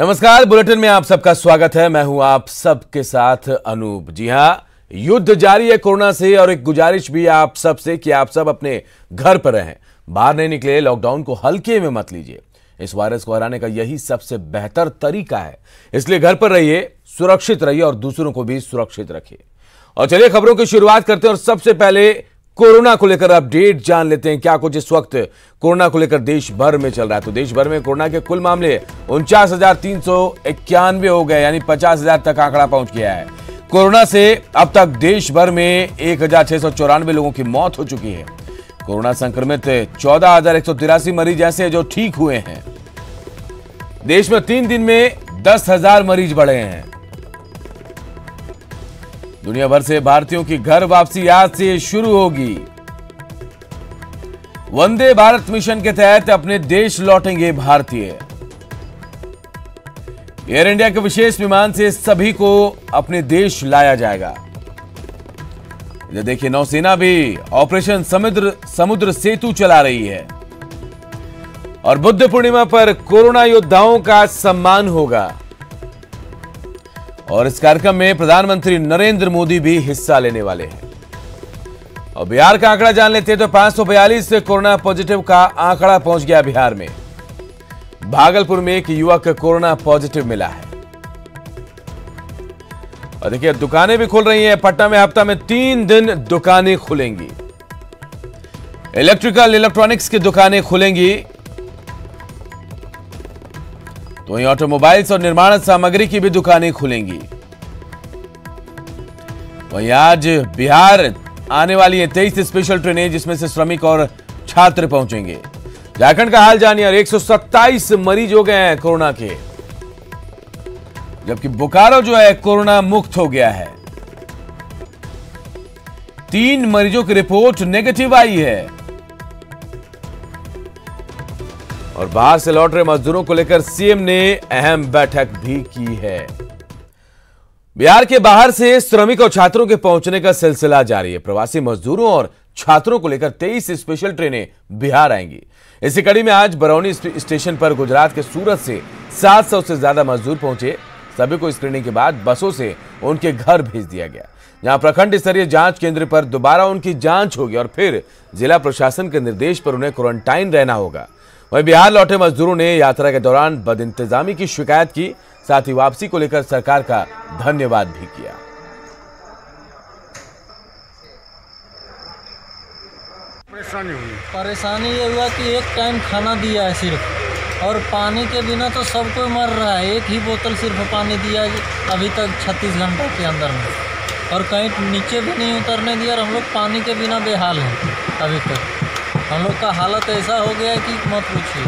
नमस्कार, बुलेटिन में आप सबका स्वागत है। मैं हूं आप सबके साथ अनूप। जी हां, युद्ध जारी है कोरोना से और एक गुजारिश भी आप सबसे कि आप सब अपने घर पर रहें, बाहर नहीं निकले, लॉकडाउन को हल्के में मत लीजिए। इस वायरस को हराने का यही सबसे बेहतर तरीका है, इसलिए घर पर रहिए, सुरक्षित रहिए और दूसरों को भी सुरक्षित रखिए। और चलिए खबरों की शुरुआत करते हैं और सबसे पहले कोरोना को लेकर अपडेट जान लेते हैं। क्या कुछ इस वक्त कोरोना को लेकर देश भर में चल रहा है। तो देश भर में कोरोना के कुल मामले 49,391 हो गए, यानी 50,000 तक आंकड़ा पहुंच गया है। कोरोना से अब तक देश भर में 1,694 लोगों की मौत हो चुकी है। कोरोना संक्रमित 14,183 मरीज ऐसे जो ठीक हुए हैं। देश में 3 दिन में 10,000 मरीज बढ़े हैं। दुनिया भर से भारतीयों की घर वापसी आज से शुरू होगी। वंदे भारत मिशन के तहत अपने देश लौटेंगे भारतीय। एयर इंडिया के विशेष विमान से सभी को अपने देश लाया जाएगा। इधर देखिए, नौसेना भी ऑपरेशन समुद्र सेतु चला रही है। और बुद्ध पूर्णिमा पर कोरोना योद्धाओं का सम्मान होगा। और इस कार्यक्रम में प्रधानमंत्री नरेंद्र मोदी भी हिस्सा लेने वाले हैं। और बिहार का आंकड़ा जान लेते हैं तो 542 से कोरोना पॉजिटिव का आंकड़ा पहुंच गया बिहार में। भागलपुर में एक युवक कोरोना पॉजिटिव मिला है। और देखिए, दुकानें भी खुल रही हैं। पटना में हफ्ता में 3 दिन दुकानें खुलेंगी। इलेक्ट्रॉनिक्स की दुकानें खुलेंगी। तो वहीं ऑटोमोबाइल्स और निर्माण सामग्री की भी दुकानें खुलेंगी। वहीं आज बिहार आने वाली है 23 स्पेशल ट्रेनें, जिसमें से श्रमिक और छात्र पहुंचेंगे। झारखंड का हाल जानिए। 127 मरीज हो गए हैं कोरोना के, जबकि बोकारो जो है कोरोना मुक्त हो गया है। 3 मरीजों की रिपोर्ट नेगेटिव आई है। और बाहर से लौट रहे मजदूरों को लेकर सीएम ने अहम बैठक भी की है। बिहार के बाहर से श्रमिक और छात्रों के पहुंचने का सिलसिला जारी है। प्रवासी मजदूरों और छात्रों को लेकर 23 स्पेशल ट्रेनें बिहार आएंगी। इसी कड़ी में आज बरौनी स्टेशन पर गुजरात के सूरत से 700 से ज्यादा मजदूर पहुंचे। सभी को स्क्रीनिंग के बाद बसों से उनके घर भेज दिया गया, जहां प्रखंड स्तरीय जांच केंद्र पर दोबारा उनकी जांच होगी और फिर जिला प्रशासन के निर्देश पर उन्हें क्वारंटाइन रहना होगा। वहीं बिहार लौटे मजदूरों ने यात्रा के दौरान बदइंतजामी की शिकायत की, साथ ही वापसी को लेकर सरकार का धन्यवाद भी किया। परेशानी ये हुआ कि एक टाइम खाना दिया है सिर्फ, और पानी के बिना तो सब कोई मर रहा है। एक ही बोतल सिर्फ पानी दिया है अभी तक 36 घंटा के अंदर में, और कहीं नीचे भी नहीं उतरने दिया। और हम लोग पानी के बिना बेहाल हैं। अभी तक हम लोग का हालत ऐसा हो गया है कि मत पूछिए।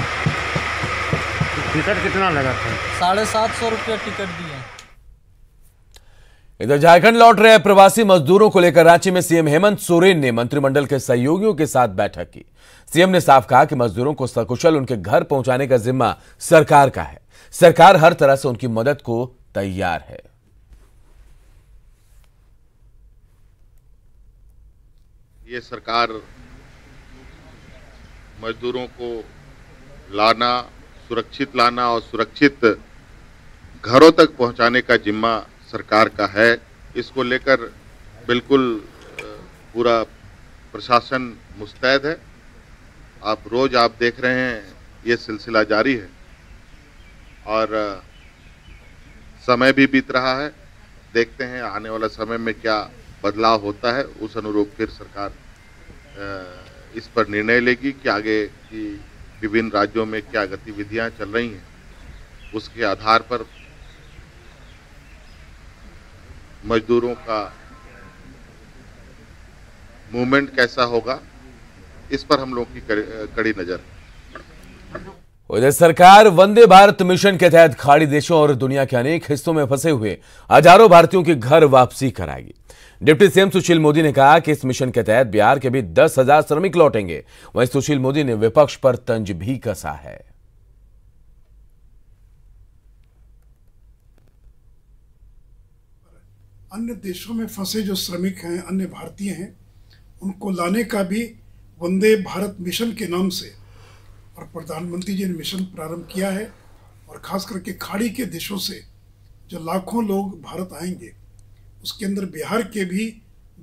टिकट कितना लगा था? 750 रुपये टिकट दिए। इधर झारखंड लौट रहे प्रवासी मजदूरों को लेकर रांची में सीएम हेमंत सोरेन ने मंत्रिमंडल के सहयोगियों के साथ बैठक की। सीएम ने साफ कहा कि मजदूरों को सकुशल उनके घर पहुंचाने का जिम्मा सरकार का है। सरकार हर तरह से उनकी मदद को तैयार है। ये सरकार मजदूरों को लाना, सुरक्षित लाना और सुरक्षित घरों तक पहुंचाने का जिम्मा सरकार का है। इसको लेकर बिल्कुल पूरा प्रशासन मुस्तैद है। आप देख रहे हैं ये सिलसिला जारी है और समय भी बीत रहा है। देखते हैं आने वाला समय में क्या बदलाव होता है, उस अनुरूप फिर सरकार इस पर निर्णय लेगी कि आगे की विभिन्न राज्यों में क्या गतिविधियां चल रही हैं, उसके आधार पर मजदूरों का मूवमेंट कैसा होगा, इस पर हम लोगों की कड़ी नजर है। उधर सरकार वंदे भारत मिशन के तहत खाड़ी देशों और दुनिया के अनेक हिस्सों में फंसे हुए हजारों भारतीयों की घर वापसी कराएगी। डिप्टी सीएम सुशील मोदी ने कहा कि इस मिशन के तहत बिहार के भी 10,000 श्रमिक लौटेंगे। वहीं सुशील मोदी ने विपक्ष पर तंज भी कसा है। अन्य देशों में फंसे जो श्रमिक हैं, अन्य भारतीय हैं, उनको लाने का भी वंदे भारत मिशन के नाम से और प्रधानमंत्री जी ने मिशन प्रारंभ किया है और खास करके खाड़ी के देशों से जो लाखों लोग भारत आएंगे, उसके अंदर बिहार के भी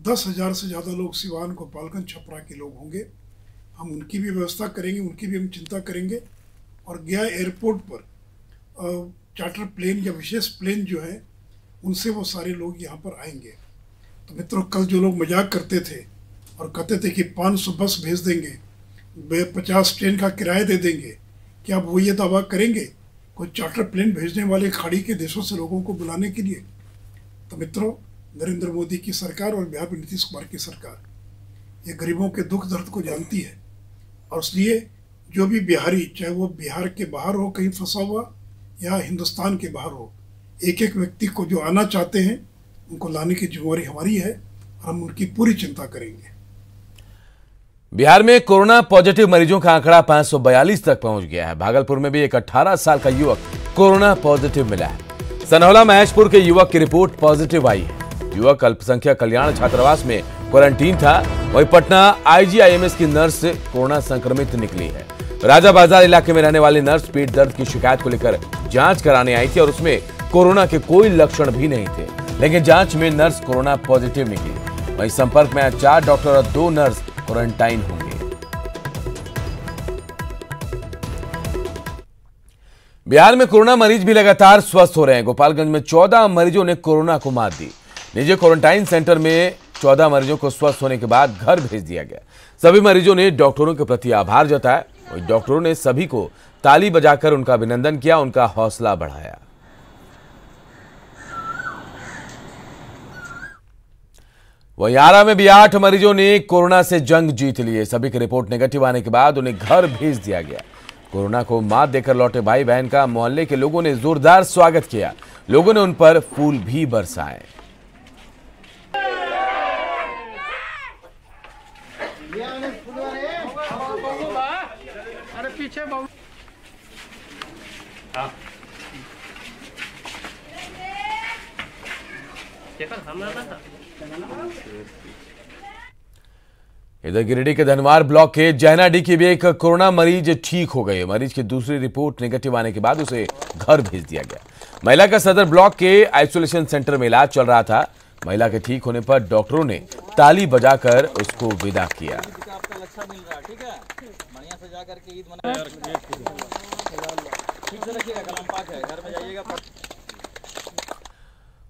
10,000 से ज़्यादा लोग सिवान, गोपालगंज, छपरा के लोग होंगे। हम उनकी भी व्यवस्था करेंगे, उनकी भी हम चिंता करेंगे। और गया एयरपोर्ट पर चार्टर प्लेन या विशेष प्लेन जो है, उनसे वो सारे लोग यहाँ पर आएंगे। तो मित्रों, कल जो लोग मजाक करते थे और कहते थे कि 500 बस भेज देंगे, 50 ट्रेन का किराया दे देंगे, क्या अब वो ये दावा करेंगे कोई चार्टर प्लेन भेजने वाले खाड़ी के देशों से लोगों को बुलाने के लिए? तो मित्रों, नरेंद्र मोदी की सरकार और बिहार में नीतीश कुमार की सरकार ये गरीबों के दुख दर्द को जानती है। और इसलिए जो भी बिहारी, चाहे वो बिहार के बाहर हो कहीं फंसा हुआ या हिंदुस्तान के बाहर हो, एक एक व्यक्ति को जो आना चाहते हैं उनको लाने की जिम्मेवारी हमारी है और हम उनकी पूरी चिंता करेंगे। बिहार में कोरोना पॉजिटिव मरीजों का आंकड़ा 542 तक पहुंच गया है। भागलपुर में भी एक 18 साल का युवक कोरोना पॉजिटिव मिला है। सनहौला महेशपुर के युवक की रिपोर्ट पॉजिटिव आई है। युवक अल्पसंख्यक कल्याण छात्रावास में क्वारंटीन था। वहीं पटना IGIMS की नर्स कोरोना संक्रमित निकली है। राजा बाजार इलाके में रहने वाली नर्स पेट दर्द की शिकायत को लेकर जांच कराने आई थी और उसमें कोरोना के कोई लक्षण भी नहीं थे, लेकिन जांच में नर्स कोरोना पॉजिटिव निकली। वहीं संपर्क में 4 डॉक्टर और 2 नर्स क्वारंटाइन होंगे। बिहार में कोरोना मरीज भी लगातार स्वस्थ हो रहे हैं। गोपालगंज में 14 मरीजों ने कोरोना को मात दी। निजी क्वारंटाइन सेंटर में 14 मरीजों को स्वस्थ होने के बाद घर भेज दिया गया। सभी मरीजों ने डॉक्टरों के प्रति आभार जताया। वहीं डॉक्टरों ने सभी को ताली बजाकर उनका अभिनंदन किया, उनका हौसला बढ़ाया। वहीं आरा में भी 8 मरीजों ने कोरोना से जंग जीत ली है। सभी की रिपोर्ट नेगेटिव आने के बाद उन्हें घर भेज दिया गया। कोरोना को मात देकर लौटे भाई बहन का मोहल्ले के लोगों ने जोरदार स्वागत किया। लोगों ने उन पर फूल भी बरसाए। इधर गिरिडीह के धनवार ब्लॉक के जैनाडीह की भी एक कोरोना मरीज ठीक हो गई। मरीज की दूसरी रिपोर्ट नेगेटिव आने के बाद उसे घर भेज दिया गया। महिला का सदर ब्लॉक के आइसोलेशन सेंटर में इलाज चल रहा था। महिला के ठीक होने पर डॉक्टरों ने ताली बजाकर उसको विदा किया।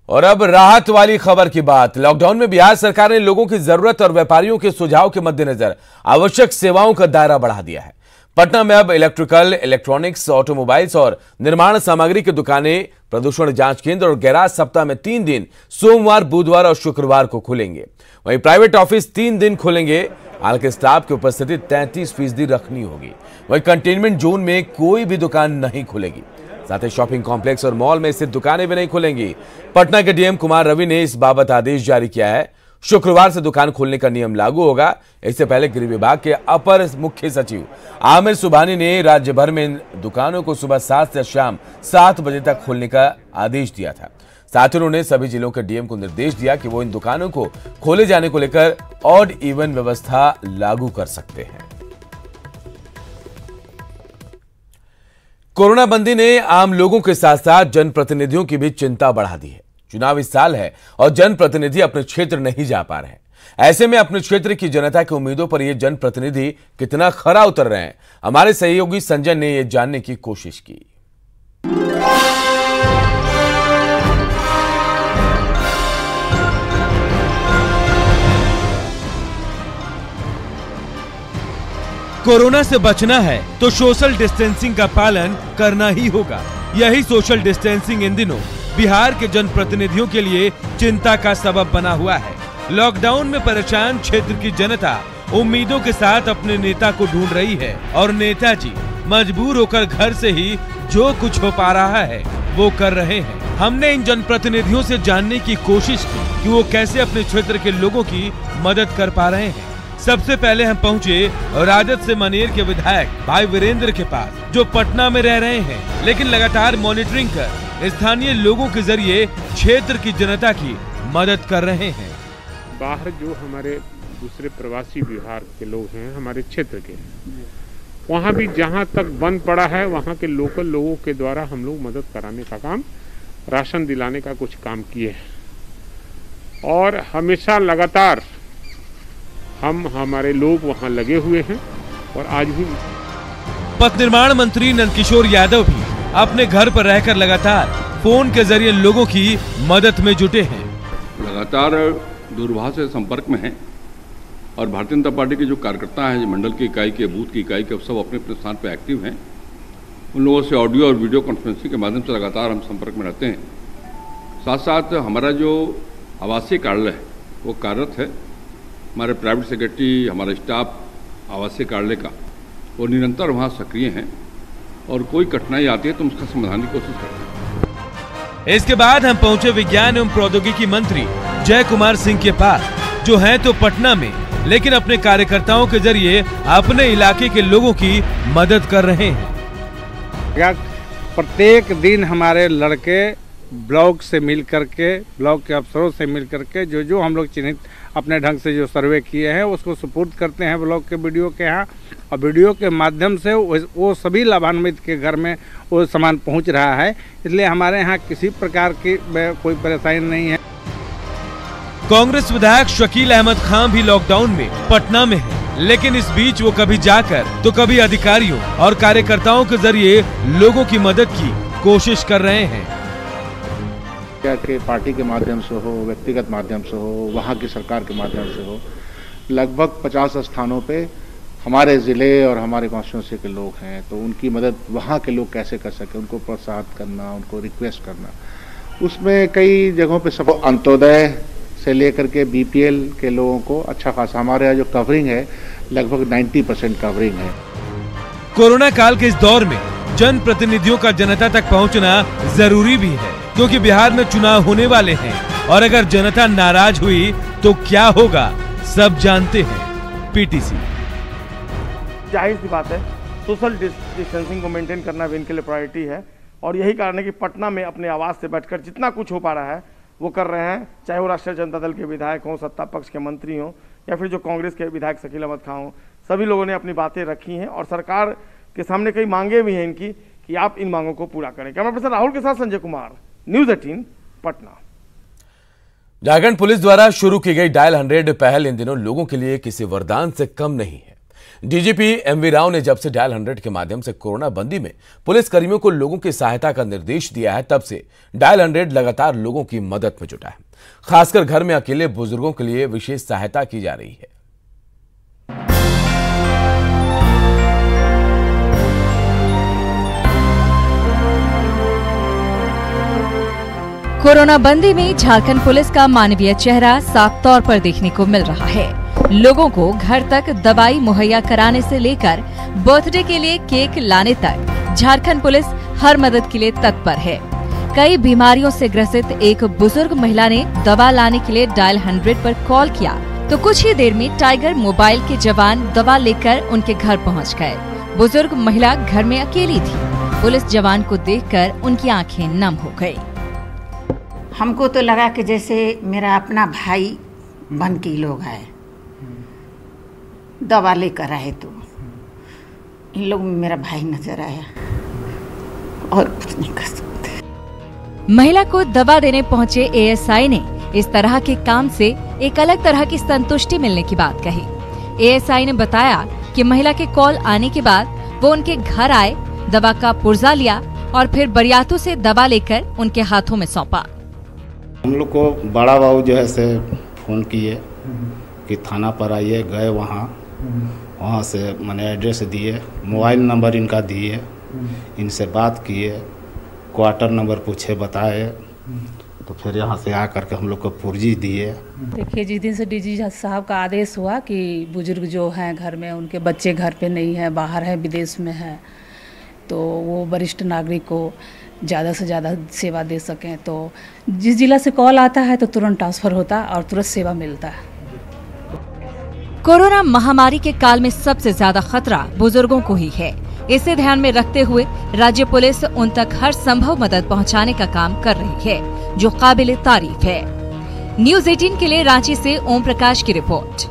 और अब राहत वाली खबर की बात। लॉकडाउन में बिहार सरकार ने लोगों की जरूरत और व्यापारियों के सुझाव के मद्देनजर आवश्यक सेवाओं का दायरा बढ़ा दिया है। पटना में अब इलेक्ट्रिकल, इलेक्ट्रॉनिक्स, ऑटोमोबाइल्स और निर्माण सामग्री की दुकानें, प्रदूषण जांच केंद्र और गैराज सप्ताह में 3 दिन सोमवार, बुधवार और शुक्रवार को खुलेंगे। वहीं प्राइवेट ऑफिस 3 दिन खुलेंगे। हालांकि स्टाफ की उपस्थिति 33% रखनी होगी। वहीं कंटेनमेंट जोन में कोई भी दुकान नहीं खुलेगी। साथ ही शॉपिंग कॉम्प्लेक्स और मॉल में स्थित दुकानें भी नहीं खुलेंगी। पटना के डीएम कुमार रवि ने इस बाबत आदेश जारी किया है। शुक्रवार से दुकान खोलने का नियम लागू होगा। इससे पहले गृह विभाग के अपर मुख्य सचिव आमिर सुबहानी ने राज्य भर में दुकानों को सुबह 7 से शाम 7 बजे तक खोलने का आदेश दिया था। साथ ही उन्होंने सभी जिलों के डीएम को निर्देश दिया कि वो इन दुकानों को खोले जाने को लेकर ऑड इवन व्यवस्था लागू कर सकते हैं। कोरोना बंदी ने आम लोगों के साथ साथ जनप्रतिनिधियों की भी चिंता बढ़ा दी है। चुनावी साल है और जनप्रतिनिधि अपने क्षेत्र नहीं जा पा रहे हैं। ऐसे में अपने क्षेत्र की जनता की उम्मीदों पर ये जनप्रतिनिधि कितना खरा उतर रहे हैं, हमारे सहयोगी संजय ने यह जानने की कोशिश की। कोरोना से बचना है तो सोशल डिस्टेंसिंग का पालन करना ही होगा। यही सोशल डिस्टेंसिंग इन दिनों बिहार के जनप्रतिनिधियों के लिए चिंता का सबब बना हुआ है। लॉकडाउन में परेशान क्षेत्र की जनता उम्मीदों के साथ अपने नेता को ढूंढ रही है और नेताजी मजबूर होकर घर से ही जो कुछ हो पा रहा है वो कर रहे हैं। हमने इन जनप्रतिनिधियों से जानने की कोशिश की कि वो कैसे अपने क्षेत्र के लोगों की मदद कर पा रहे हैं। सबसे पहले हम पहुंचे राजद से मनेर के विधायक भाई वीरेंद्र के पास, जो पटना में रह रहे हैं, लेकिन लगातार मॉनिटरिंग कर स्थानीय लोगों के जरिए क्षेत्र की जनता की मदद कर रहे हैं। बाहर जो हमारे दूसरे प्रवासी बिहार के लोग हैं, हमारे क्षेत्र के, वहाँ भी जहाँ तक बंद पड़ा है वहाँ के लोकल लोगों के द्वारा हम लोग मदद कराने का काम, राशन दिलाने का कुछ काम किए हैं और हमेशा लगातार हमारे लोग वहाँ लगे हुए हैं और आज भी। पथ निर्माण मंत्री नंदकिशोर यादव भी अपने घर पर रहकर लगातार फोन के जरिए लोगों की मदद में जुटे हैं। लगातार दूरभाष से संपर्क में हैं और भारतीय जनता पार्टी के जो कार्यकर्ता हैं, मंडल की इकाई के, बूथ की इकाई के, सब अपने अपने स्थान पर एक्टिव हैं। उन लोगों से ऑडियो और वीडियो कॉन्फ्रेंसिंग के माध्यम से लगातार हम संपर्क में रहते हैं। साथ साथ हमारा जो आवासीय कार्यालय है वो कार्यरत है। हमारे प्राइवेट सेक्रेटरी, हमारा स्टाफ आवासीय कार्यालय का वो निरंतर वहाँ सक्रिय हैं और कोई कठिनाई आती है तो उसका समाधान की कोशिश करते हैं। इसके बाद हम पहुंचे विज्ञान एवं प्रौद्योगिकी मंत्री जय कुमार सिंह के पास, जो हैं तो पटना में, लेकिन अपने कार्यकर्ताओं के जरिए अपने इलाके के लोगों की मदद कर रहे हैं। प्रत्येक दिन हमारे लड़के ब्लॉक से मिल करके, ब्लॉक के अफसरों से मिल करके जो हम लोग चिन्हित अपने ढंग से जो सर्वे किए हैं उसको सुपुर्द करते हैं ब्लॉक के बीडीओ के यहाँ, और वीडियो के माध्यम से वो सभी लाभान्वित के घर में वो सामान पहुंच रहा है। इसलिए हमारे यहाँ किसी प्रकार की कोई परेशानी नहीं है। कांग्रेस विधायक शकील अहमद खान भी लॉकडाउन में पटना में है, लेकिन इस बीच वो कभी जाकर तो कभी अधिकारियों और कार्यकर्ताओं के जरिए लोगों की मदद की कोशिश कर रहे हैं। क्या कि पार्टी के माध्यम से हो, व्यक्तिगत माध्यम से हो, वहाँ की सरकार के माध्यम से हो, लगभग 50 स्थानों पे हमारे ज़िले और हमारे कॉन्स्टिट्यूंसी के लोग हैं, तो उनकी मदद वहाँ के लोग कैसे कर सकें, उनको प्रोत्साहित करना, उनको रिक्वेस्ट करना, उसमें कई जगहों पे सब अंत्योदय से लेकर के बीपीएल के लोगों को अच्छा खासा, हमारे यहाँ जो कवरिंग है लगभग 90% कवरिंग है। कोरोना काल के इस दौर में जन प्रतिनिधियों का जनता तक पहुंचना जरूरी भी है, क्योंकि बिहार में चुनाव होने वाले हैं और अगर जनता नाराज हुई तो क्या होगा सब जानते हैं। पीटीसी। जाहिर सी बात है, सोशल डिस्टेंसिंग को मेंटेन करना भी इनके लिए प्रायोरिटी है और यही कारण है कि पटना में अपने आवास से बैठकर जितना कुछ हो पा रहा है वो कर रहे हैं, चाहे वो राष्ट्रीय जनता दल के विधायक हों, सत्ता पक्ष के मंत्री हों या फिर जो कांग्रेस के विधायक शकील अहमद खान हों। सभी लोगों ने अपनी बातें रखी हैं और सरकार के सामने कई मांगे भी हैं इनकी कि आप इन मांगों को पूरा करें। कैमरा पर्सन राहुल के साथ संजय कुमार, न्यूज़ 18 पटना। झारखंड पुलिस द्वारा शुरू की गई डायल 100 पहल इन दिनों लोगों के लिए किसी वरदान से कम नहीं है। डीजीपी एमवी राव ने जब से डायल 100 के माध्यम से कोरोना बंदी में पुलिस कर्मियों को लोगों की सहायता का निर्देश दिया है, तब से डायल 100 लगातार लोगों की मदद में जुटा है। खासकर घर में अकेले बुजुर्गों के लिए विशेष सहायता की जा रही है। कोरोना बंदी में झारखंड पुलिस का मानवीय चेहरा साफ तौर पर देखने को मिल रहा है। लोगों को घर तक दवाई मुहैया कराने से लेकर बर्थडे के लिए केक लाने तक झारखंड पुलिस हर मदद के लिए तत्पर है। कई बीमारियों से ग्रसित एक बुजुर्ग महिला ने दवा लाने के लिए डायल 100 पर कॉल किया तो कुछ ही देर में टाइगर मोबाइल के जवान दवा लेकर उनके घर पहुंच गए। बुजुर्ग महिला घर में अकेली थी। पुलिस जवान को देखकर उनकी आंखें नम हो गई। हमको तो लगा कि जैसे मेरा अपना भाई बन के लोग आए, दवा लेकर आए, तो इन लोग में मेरा भाई नजर आया और कुछ नहीं कर सकते। महिला को दवा देने पहुंचे एएसआई ने इस तरह के काम से एक अलग तरह की संतुष्टि मिलने की बात कही। एएसआई ने बताया कि महिला के कॉल आने के बाद वो उनके घर आए, दवा का पुर्जा लिया और फिर बरियातों से दवा लेकर उनके हाथों में सौंपा। हम लोग को बड़ा बाबू जो है से फ़ोन किए कि थाना पर आइए, गए वहाँ से मैंने एड्रेस दिए, मोबाइल नंबर इनका दिए, इनसे बात किए, क्वार्टर नंबर पूछे, बताए, तो फिर यहाँ से आकर के हम लोग को पुर्जी दिए। देखिए, जिस दिन से डीजी साहब का आदेश हुआ कि बुजुर्ग जो हैं घर में, उनके बच्चे घर पे नहीं है, बाहर है, विदेश में है, तो वो वरिष्ठ नागरिक को ज़्यादा से ज़्यादा सेवा दे सकें, तो जिस जिला से कॉल आता है तो तुरंत ट्रांसफ़र होता और तुरंत सेवा मिलता है। कोरोना महामारी के काल में सबसे ज्यादा खतरा बुजुर्गों को ही है। इसे ध्यान में रखते हुए राज्य पुलिस उन तक हर संभव मदद पहुंचाने का काम कर रही है, जो काबिल तारीफ है। न्यूज़ 18 के लिए रांची से ओम प्रकाश की रिपोर्ट।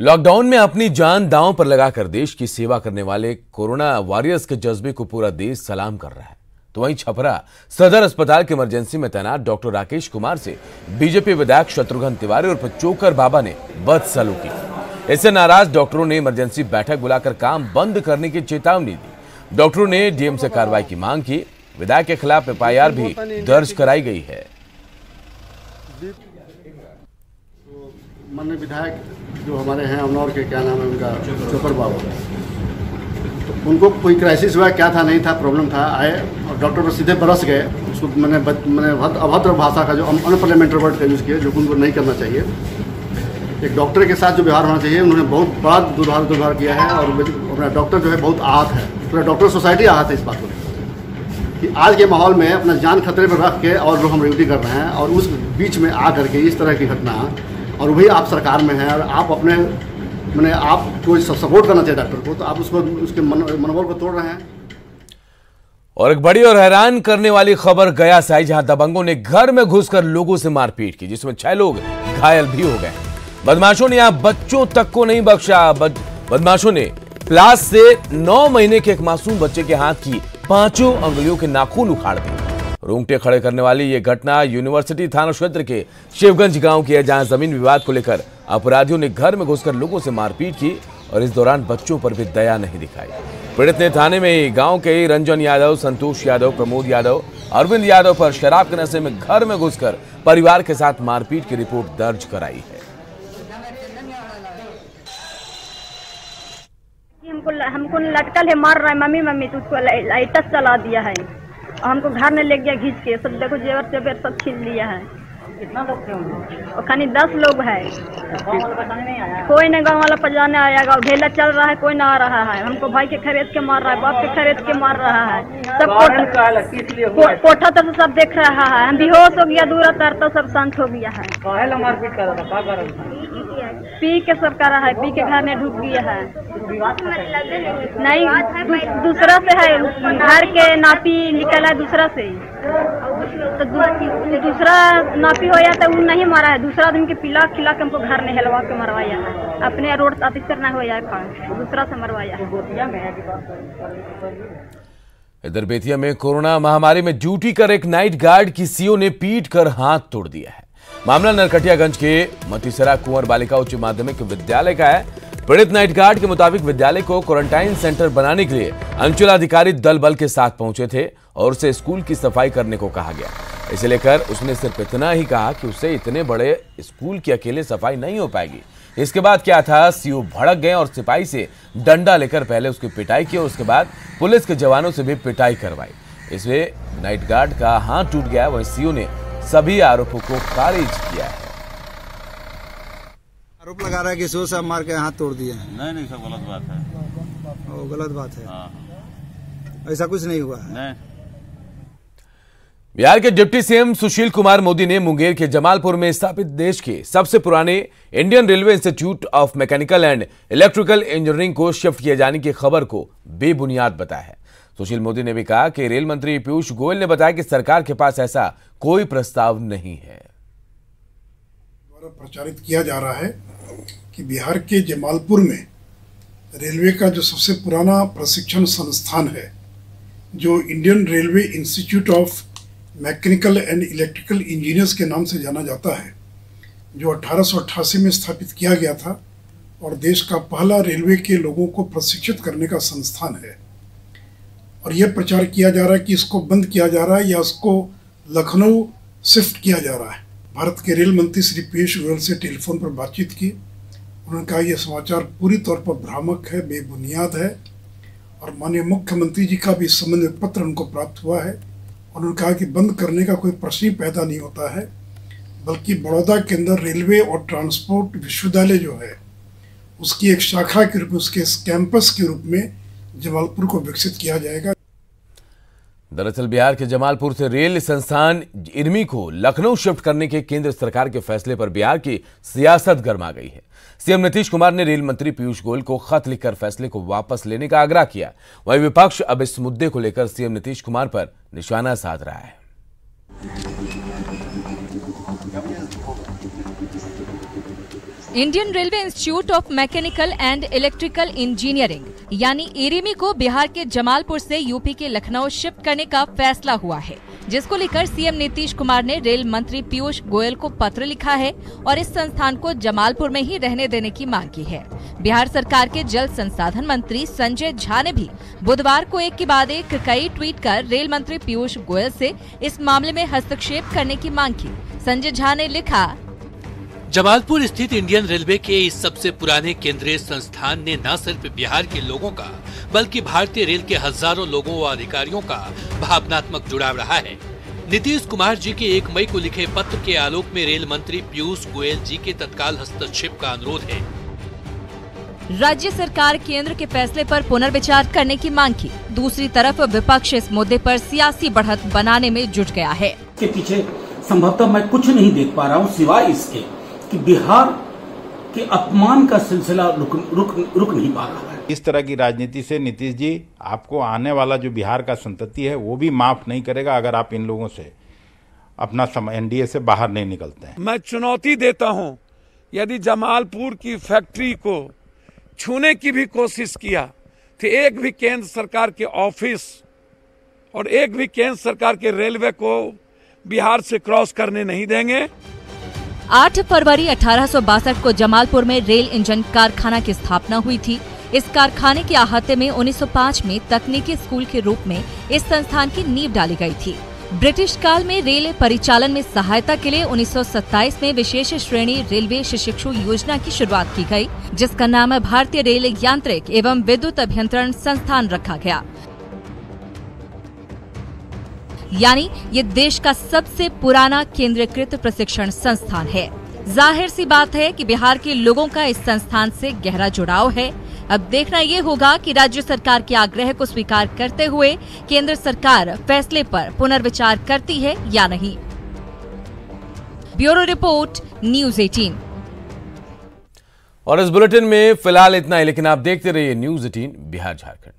लॉकडाउन में अपनी जान दांव पर लगाकर देश की सेवा करने वाले कोरोना वॉरियर्स के जज्बे को पूरा देश सलाम कर रहा है। तो वहीं छपरा सदर अस्पताल के इमरजेंसी में तैनात डॉक्टर राकेश कुमार से बीजेपी विधायक शत्रुघ्न तिवारी और चोकर बाबा ने बदसलूकी की। इससे नाराज डॉक्टरों ने इमरजेंसी बैठक बुलाकर काम बंद करने की चेतावनी दी। डॉक्टरों ने डीएम से कार्रवाई की मांग की। विधायक के खिलाफ एफआईआर भी दर्ज कराई गई है। माननीय विधायक जो हमारे हैं अमनौर के, क्या नाम है उनका, चोकर बाबा, तो उनको कोई क्राइसिस हुआ, क्या था नहीं था, प्रॉब्लम था, आए और डॉक्टर पर सीधे बरस गए। उसको मैंने अभद्र भाषा का जो अनपार्लियामेंट्री वर्ड का यूज़ किया, जो उनको नहीं करना चाहिए। एक डॉक्टर के साथ जो व्यवहार होना चाहिए, उन्होंने बहुत बड़ा दुर्व्यवहार किया है। और अपना डॉक्टर जो है बहुत आहत है, पूरा डॉक्टर सोसाइटी आहत है इस बात को कि आज के माहौल में अपना जान खतरे में रख के और लोग हम ड्यूटी कर रहे हैं, और उस बीच में आ करके इस तरह की घटना, और वही आप सरकार में हैं और आप अपने मैंने आपको सपोर्ट करना चाहिए डॉक्टर को, तो आप उसको उसके मनोबल को तोड़ रहे हैं। और एक बड़ी और हैरान करने वाली खबर गया से आई, जहां दबंगों ने घर में घुसकर लोगों से मारपीट की, जिसमें 6 लोग घायल भी हो गए। बदमाशों ने यहां बच्चों तक को नहीं बख्शा। बदमाशों ने प्लास से 9 महीने के एक मासूम बच्चे के हाथ की 5 अंगुलियों के नाखून उखाड़ दिए। रोंगटे खड़े करने वाली ये घटना यूनिवर्सिटी थाना क्षेत्र के शिवगंज गांव की है, जहां जमीन विवाद को लेकर अपराधियों ने घर में घुसकर लोगों से मारपीट की और इस दौरान बच्चों पर भी दया नहीं दिखाई। पीड़ित ने थाने में ही गांव के रंजन यादव, संतोष यादव, प्रमोद यादव, अरविंद यादव पर शराब के नशे में घर में घुसकर परिवार के साथ मारपीट की रिपोर्ट दर्ज कराई है। हमको लटकल है, मार रहा है, मम्मी मम्मी, तो उसको लाइटर चला दिया है और हमको घर में ले गया घींच के। सब देखो जेवर सेवर सब छीन लिया है। कितना लोग थे? और खाली 10 लोग है। कोई नहीं गाँव वाला पजाने आएगा, और ढेला चल रहा है, कोई ना आ रहा है। हमको भाई के खरीद के मार रहा है, बाप के खरीद के मार रहा है। सब कोठा तो सब देख रहा है। हम बेहोश हो गया, दूर तर तो सब शांत हो गया है। मारपीट कर रहा था, पी के सब कर रहा है, पी के घर में ढुक गया है। नहीं, दूसरा से है, घर के नापी निकला है दूसरा से, तो दूसरा नापी हो या तो वो नहीं मारा है। दूसरा आदमी के पिला खिला के हमको घर में हेलवा के मरवाया है। अपने रोड अति करना हो जाए, दूसरा से मरवाया है। इधर बेतिया में कोरोना महामारी में ड्यूटी कर एक नाइट गार्ड की सीओ ने पीट कर हाथ तोड़ दिया है। मामला नरकटियागंज के मतीसरा कुंवर बालिका उच्च माध्यमिक विद्यालय का है। पीड़ित नाइट गार्ड के मुताबिक विद्यालय को क्वारंटाइन सेंटर बनाने के लिए अंचलाधिकारी दल बल के साथ पहुंचे थे और उसे स्कूल की सफाई करने को कहा गया। इसे लेकर उसने सिर्फ इतना ही कहा कि उससे इतने बड़े स्कूल की अकेले सफाई नहीं हो पाएगी। इसके बाद क्या था, सीओ भड़क गए और सिपाही से डंडा लेकर पहले उसकी पिटाई की और उसके बाद पुलिस के जवानों से भी पिटाई करवाई। इसमें नाइट गार्ड का हाथ टूट गया। वहीं सीओ ने सभी आरोपों को खारिज किया है। आरोप लगा रहा है कि सीओ साहब मार के हाथ तोड़ दिए हैं। नहीं सब गलत बात है। वो गलत बात है। हाँ। ऐसा कुछ नहीं हुआ है। नहीं। बिहार के डिप्टी सीएम सुशील कुमार मोदी ने मुंगेर के जमालपुर में स्थापित देश के सबसे पुराने Indian railway institute of mechanical and electrical engineering को शिफ्ट किए जाने की खबर को बेबुनियाद बताया है। सुशील मोदी ने भी कहा कि रेल मंत्री पीयूष गोयल ने बताया कि सरकार के पास ऐसा कोई प्रस्ताव नहीं है। द्वारा प्रचारित किया जा रहा है कि बिहार के जमालपुर में रेलवे का जो सबसे पुराना प्रशिक्षण संस्थान है, जो Indian railway institute of mechanical and electrical engineers के नाम से जाना जाता है, जो 1888 में स्थापित किया गया था और देश का पहला रेलवे के लोगों को प्रशिक्षित करने का संस्थान है। और यह प्रचार किया जा रहा है कि इसको बंद किया जा रहा है या उसको लखनऊ शिफ्ट किया जा रहा है। भारत के रेल मंत्री श्री पीयूष गोयल से टेलीफोन पर बातचीत की। उन्होंने कहा यह समाचार पूरी तौर पर भ्रामक है, बेबुनियाद है, और माननीय मुख्यमंत्री जी का भी इस संबंध में पत्र उनको प्राप्त हुआ है। उन्होंने कहा कि बंद करने का कोई प्रश्न ही पैदा नहीं होता है, बल्कि बड़ौदा के अंदर रेलवे और ट्रांसपोर्ट विश्वविद्यालय जो है उसकी एक शाखा के रूप में, उसके कैंपस के रूप में जमालपुर को विकसित किया जाएगा। दरअसल बिहार के जमालपुर से रेल संस्थान इरमी को लखनऊ शिफ्ट करने के केंद्र सरकार के फैसले पर बिहार की सियासत गर्मा गई है। सीएम नीतीश कुमार ने रेल मंत्री पीयूष गोयल को खत लिखकर फैसले को वापस लेने का आग्रह किया। वहीं विपक्ष अब इस मुद्दे को लेकर सीएम नीतीश कुमार पर निशाना साध रहा है। Indian railway institute of mechanical and electrical engineering यानी इरीमी को बिहार के जमालपुर से यूपी के लखनऊ शिफ्ट करने का फैसला हुआ है, जिसको लेकर सीएम नीतीश कुमार ने रेल मंत्री पीयूष गोयल को पत्र लिखा है और इस संस्थान को जमालपुर में ही रहने देने की मांग की है। बिहार सरकार के जल संसाधन मंत्री संजय झा ने भी बुधवार को एक के बाद एक कई ट्वीट कर रेल मंत्री पीयूष गोयल से इस मामले में हस्तक्षेप करने की मांग की। संजय झा ने लिखा, जमालपुर स्थित इंडियन रेलवे के इस सबसे पुराने केंद्रीय संस्थान ने न सिर्फ बिहार के लोगों का बल्कि भारतीय रेल के हजारों लोगों व अधिकारियों का भावनात्मक जुड़ाव रहा है। नीतीश कुमार जी के 1 मई को लिखे पत्र के आलोक में रेल मंत्री पीयूष गोयल जी के तत्काल हस्तक्षेप का अनुरोध है। राज्य सरकार केंद्र के फैसले पर पुनर्विचार करने की मांग की। दूसरी तरफ विपक्ष इस मुद्दे पर सियासी बढ़त बनाने में जुट गया है। के पीछे संभवतः मैं कुछ नहीं देख पा रहा हूँ सिवाय इसके कि बिहार के अपमान का सिलसिला रुक नहीं पा रहा है। इस तरह की राजनीति से नीतीश जी आपको आने वाला जो बिहार का संतति है वो भी माफ नहीं करेगा अगर आप इन लोगों से अपना एनडीए से बाहर नहीं निकलते हैं। मैं चुनौती देता हूं, यदि जमालपुर की फैक्ट्री को छूने की भी कोशिश किया तो एक भी केंद्र सरकार के ऑफिस और एक भी केंद्र सरकार के रेलवे को बिहार से क्रॉस करने नहीं देंगे। 8 फरवरी 1862 को जमालपुर में रेल इंजन कारखाना की स्थापना हुई थी। इस कारखाने के अहाते में 1905 में तकनीकी स्कूल के रूप में इस संस्थान की नींव डाली गई थी। ब्रिटिश काल में रेल परिचालन में सहायता के लिए 1927 में विशेष श्रेणी रेलवे शिक्षु योजना की शुरुआत की गई, जिसका नाम भारतीय रेल यांत्रिक एवं विद्युत अभियंत्रण संस्थान रखा गया। यानी ये देश का सबसे पुराना केंद्रीकृत प्रशिक्षण संस्थान है। जाहिर सी बात है कि बिहार के लोगों का इस संस्थान से गहरा जुड़ाव है। अब देखना ये होगा कि राज्य सरकार के आग्रह को स्वीकार करते हुए केंद्र सरकार फैसले पर पुनर्विचार करती है या नहीं। Bureau report, news 18। और इस बुलेटिन में फिलहाल इतना ही, लेकिन आप देखते रहिए न्यूज़ 18 बिहार झारखंड।